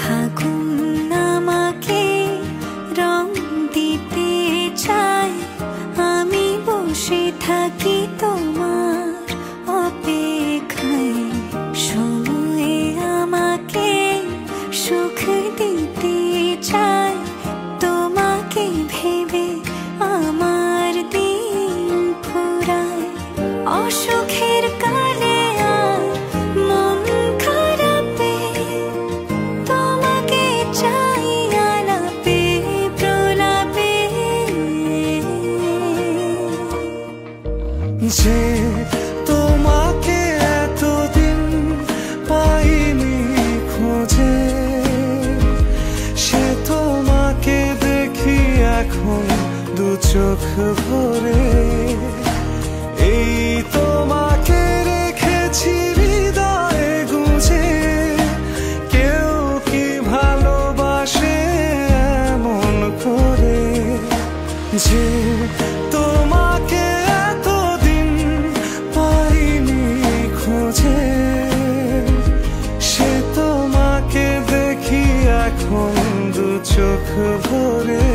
ফাগুন আমাকে রং দিতে চায়, আমি বসে থাকি তোমার অপেক্ষায়। সময় আমাকে সুখ দিতে চায়, তোমাকে ভেবে আমার দিন ফুরায়। অসুখের কালে আর মন খারাপে তোমাকে চাই আলাপে প্রলাপে। যে তোমাকে এতদিন পাইনি খুঁজে, সে তোমাকে দেখি এখন দু চোখ ভরে। এই তোমাকে রেখেছি হৃদয়ে গুঁজে, কেউ কি ভালোবাসে এমন করে। যে তোমাকে এতদিন পাইনি খুঁজে, সে তোমাকে দেখি এখন দু চোখ ভরে।